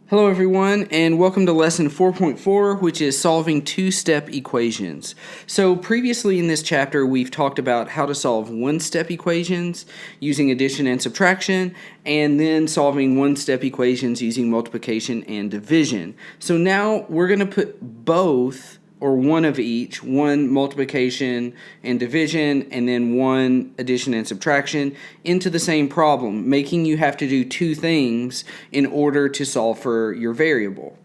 Hello everyone, and welcome to lesson 4.4, which is solving two-step equations. So previously in this chapter, we've talked about how to solve one-step equations using addition and subtraction, and then solving one-step equations using multiplication and division. So now we're going to put both, or one of each, one multiplication and division, and then one addition and subtraction into the same problem, making you have to do two things in order to solve for your variable.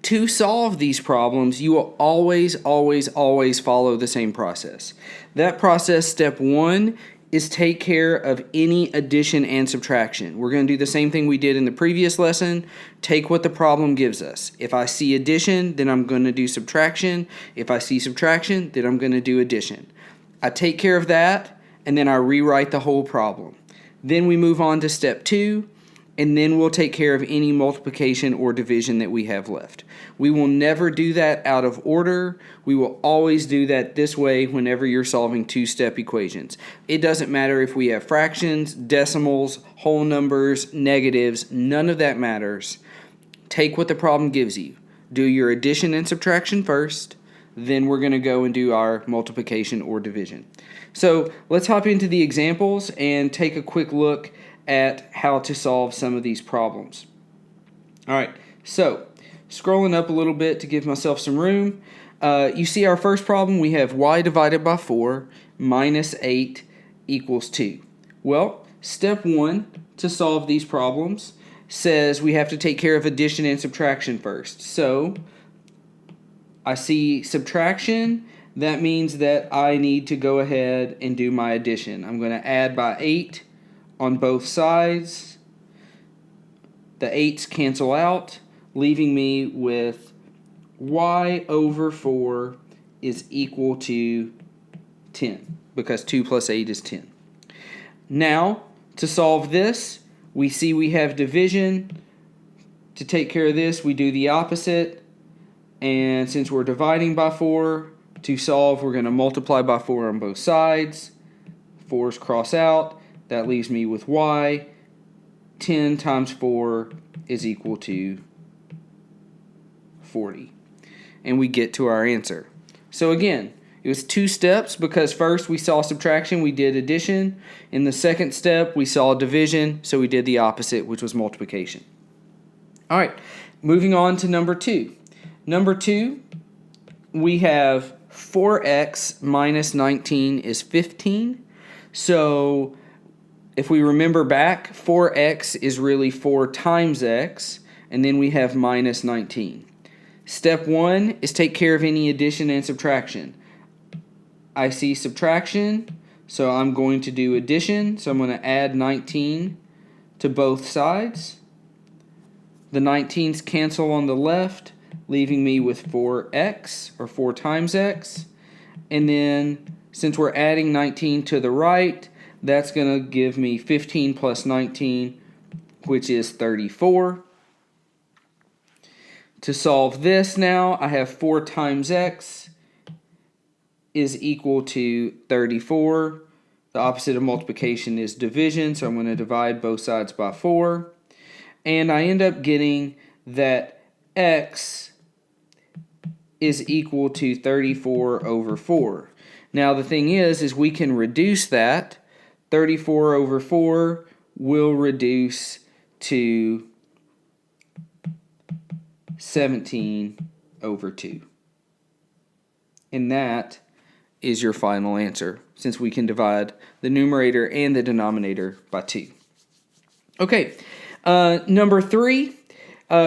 To solve these problems, you will always follow the same process. That process, step one, is take care of any addition and subtraction. We're going to do the same thing we did in the previous lesson. Take what the problem gives us. If I see addition, then I'm going to do subtraction. If I see subtraction, then I'm going to do addition. I take care of that, and then I rewrite the whole problem. Then we move on to step two, and then we'll take care of any multiplication or division that we have left. We will never do that out of order. We will always do that this way whenever you're solving two-step equations. It doesn't matter if we have fractions, decimals, whole numbers, negatives, none of that matters. Take what the problem gives you. Do your addition and subtraction first, then we're going to go and do our multiplication or division. So let's hop into the examples and take a quick look at how to solve some of these problems. All right, so scrolling up a little bit to give myself some room. You see our first problem, we have y divided by 4 minus 8 equals 2. Well, step one to solve these problems says we have to take care of addition and subtraction first. So I see subtraction. That means that I need to go ahead and do my addition. I'm going to add by 8 on both sides. The 8's cancel out, leaving me with y over 4 is equal to 10, because 2 plus 8 is 10. Now, to solve this, we see we have division. To take care of this, we do the opposite. And since we're dividing by 4, to solve, we're going to multiply by 4 on both sides. 4's cross out. That leaves me with y. 10 times 4 is equal to 40. And we get to our answer. So again, it was two steps because first we saw subtraction, we did addition. In the second step, we saw division, so we did the opposite, which was multiplication. All right, moving on to number 2. Number 2, we have 4x minus 19 is 15. So if we remember back, 4x is really 4 times x, and then we have minus 19. Step 1 is take care of any addition and subtraction. I see subtraction, so I'm going to do addition. So I'm going to add 19 to both sides. The 19's cancel on the left, leaving me with 4x, or 4 times x. And then, since we're adding 19 to the right, that's going to give me 15 plus 19, which is 34. To solve this now, I have 4 times x is equal to 34. The opposite of multiplication is division, so I'm going to divide both sides by 4. And I end up getting that x is equal to 34 over 4. Now the thing is we can reduce that. 34 over 4 will reduce to 17 over 2. And that is your final answer, since we can divide the numerator and the denominator by 2. Okay, number 3,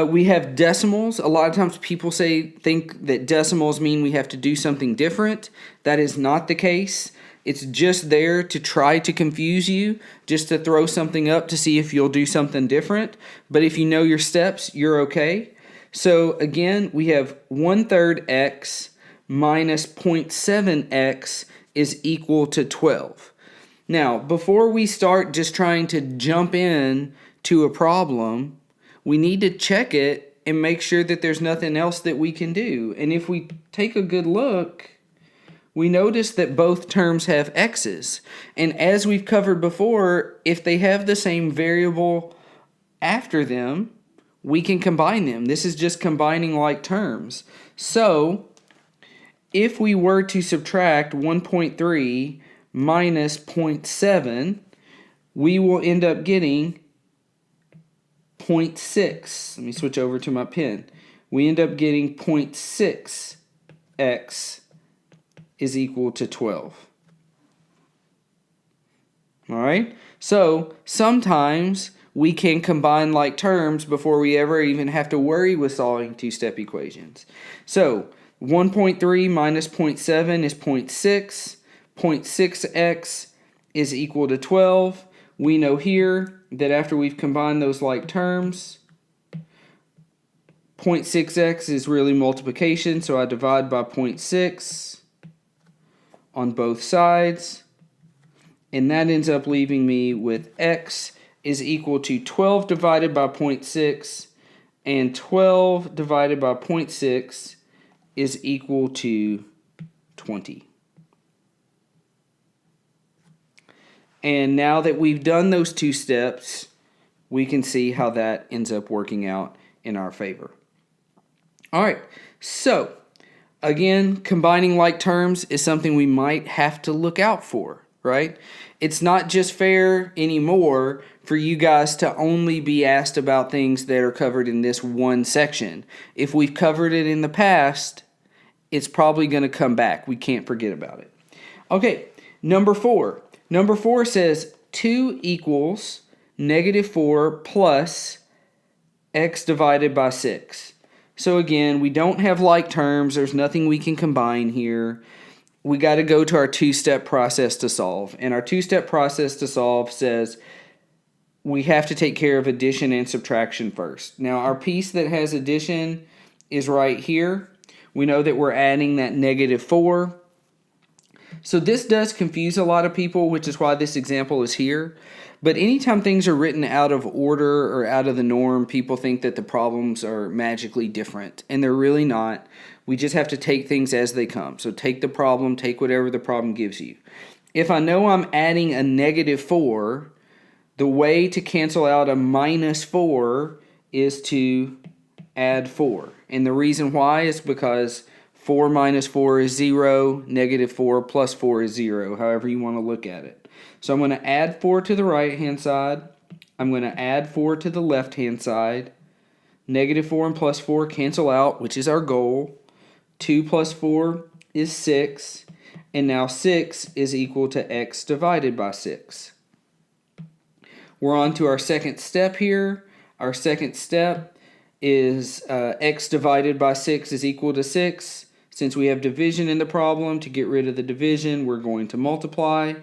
we have decimals. A lot of times people think that decimals mean we have to do something different. That is not the case. It's just there to try to confuse you, just to throw something up to see if you'll do something different. But if you know your steps, you're okay. So again, we have 1/3 x minus 0.7x is equal to 12. Now, before we start just trying to jump in to a problem, we need to check it and make sure that there's nothing else that we can do. And if we take a good look, we notice that both terms have x's. And as we've covered before, if they have the same variable after them, we can combine them. This is just combining like terms. So if we were to subtract 1.3 minus 0.7, we will end up getting 0.6. Let me switch over to my pen. We end up getting 0.6x is equal to 12. All right? So sometimes we can combine like terms before we ever even have to worry with solving two-step equations. So 1.3 minus 0.7 is 0.6. 0.6x is equal to 12. We know here that after we've combined those like terms, 0.6x is really multiplication, so I divide by 0.6 on both sides, and that ends up leaving me with x is equal to 12 divided by 0.6, and 12 divided by 0.6 is equal to 20. And now that we've done those two steps, we can see how that ends up working out in our favor. All right, so again, combining like terms is something we might have to look out for, right? It's not just fair anymore for you guys to only be asked about things that are covered in this one section. If we've covered it in the past, it's probably going to come back. We can't forget about it. Okay, number 4. Number 4 says 2 equals negative 4 plus x divided by 6. So again, we don't have like terms. There's nothing we can combine here. We got to go to our two-step process to solve. And our two-step process to solve says we have to take care of addition and subtraction first. Now, our piece that has addition is right here. We know that we're adding that negative 4. So this does confuse a lot of people, which is why this example is here. But anytime things are written out of order or out of the norm, people think that the problems are magically different, and they're really not. We just have to take things as they come. So take the problem, take whatever the problem gives you. If I know I'm adding a negative 4, the way to cancel out a minus 4 is to add 4. And the reason why is because 4 minus 4 is 0, negative 4 plus 4 is 0, however you want to look at it. So I'm going to add 4 to the right-hand side. I'm going to add 4 to the left-hand side. Negative 4 and plus 4 cancel out, which is our goal. 2 plus 4 is 6. And now 6 is equal to x divided by 6. We're on to our second step here. Our second step is x divided by 6 is equal to 6. Since we have division in the problem, to get rid of the division, we're going to multiply.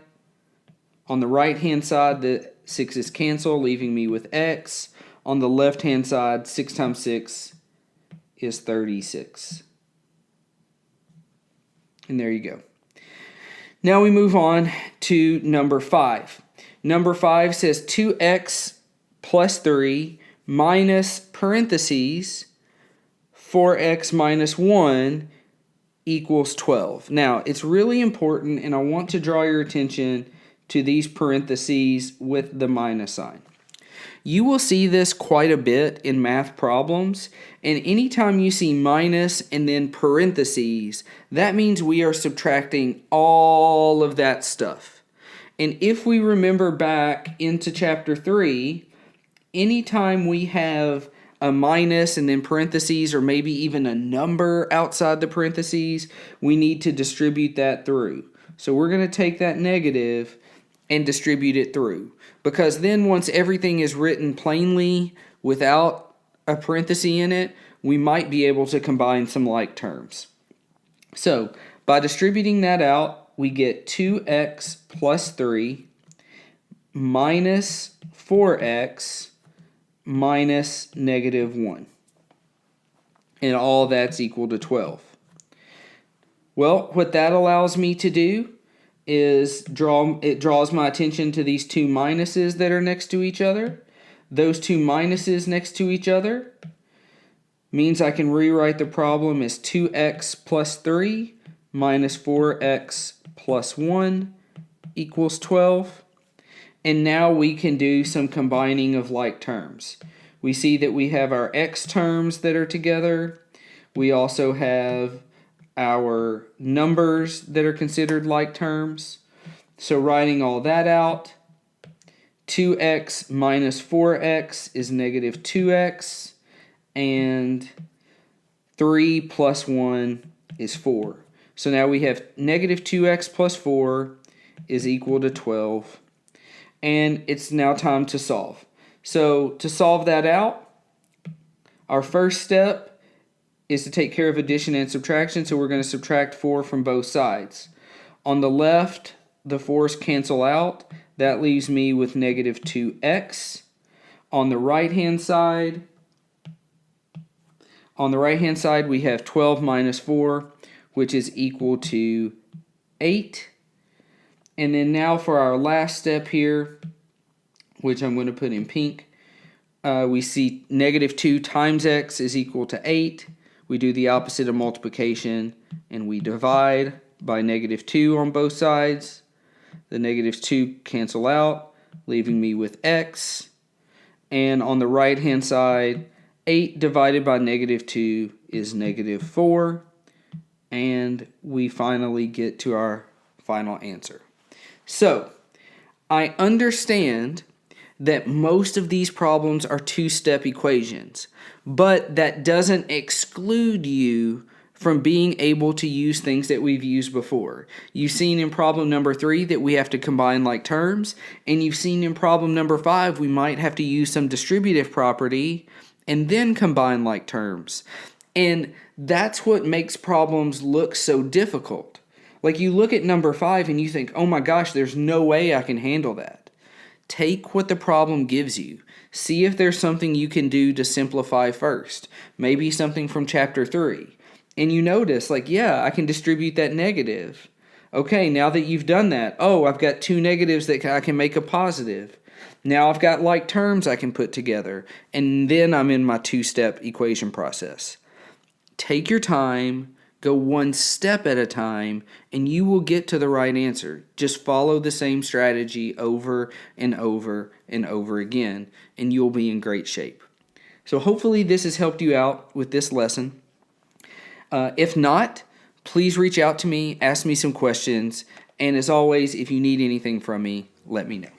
On the right-hand side, the 6's cancel, leaving me with x. On the left-hand side, 6 times 6 is 36. And there you go. Now we move on to number 5. Number 5 says 2x plus 3 minus parentheses 4x minus 1 equals 12. Now, it's really important, and I want to draw your attention to these parentheses with the minus sign. You will see this quite a bit in math problems, and anytime you see minus and then parentheses, that means we are subtracting all of that stuff. And if we remember back into chapter 3, anytime we have a minus and then parentheses or maybe even a number outside the parentheses, we need to distribute that through. So we're going to take that negative and distribute it through. Because then once everything is written plainly without a parenthesis in it, we might be able to combine some like terms. So by distributing that out, we get 2x plus 3 minus 4x minus negative 1. And all that's equal to 12. Well, what that allows me to do is draws my attention to these two minuses that are next to each other. Those two minuses next to each other means I can rewrite the problem as 2x plus 3 minus 4x plus 1 equals 12. And now we can do some combining of like terms. We see that we have our x terms that are together. We also have our numbers that are considered like terms. So writing all that out, 2x minus 4x is negative 2x, and 3 plus 1 is 4. So now we have negative 2x plus 4 is equal to 12. And it's now time to solve. So to solve that out, our first step is to take care of addition and subtraction. So we're going to subtract 4 from both sides. On the left, the 4's cancel out. That leaves me with negative 2x. On the right-hand side, we have 12 minus 4, which is equal to 8. And then now for our last step here, which I'm going to put in pink, we see negative 2 times x is equal to 8. We do the opposite of multiplication, and we divide by negative 2 on both sides. The negatives 2 cancel out, leaving me with x. And on the right-hand side, 8 divided by negative 2 is negative 4. And we finally get to our final answer. So, I understand that most of these problems are two-step equations, but that doesn't exclude you from being able to use things that we've used before. You've seen in problem number 3 that we have to combine like terms, and you've seen in problem number 5 we might have to use some distributive property and then combine like terms. And that's what makes problems look so difficult. Like you look at number 5 and you think, oh my gosh, there's no way I can handle that. Take what the problem gives you. See if there's something you can do to simplify first. Maybe something from chapter 3. And you notice, like, yeah, I can distribute that negative. Okay, now that you've done that, oh, I've got 2 negatives that I can make a positive. Now I've got like terms I can put together. And then I'm in my two-step equation process. Take your time. Go one step at a time, and you will get to the right answer. Just follow the same strategy over and over and over again, and you'll be in great shape. So hopefully this has helped you out with this lesson. If not, please reach out to me, ask me some questions, and as always, if you need anything from me, let me know.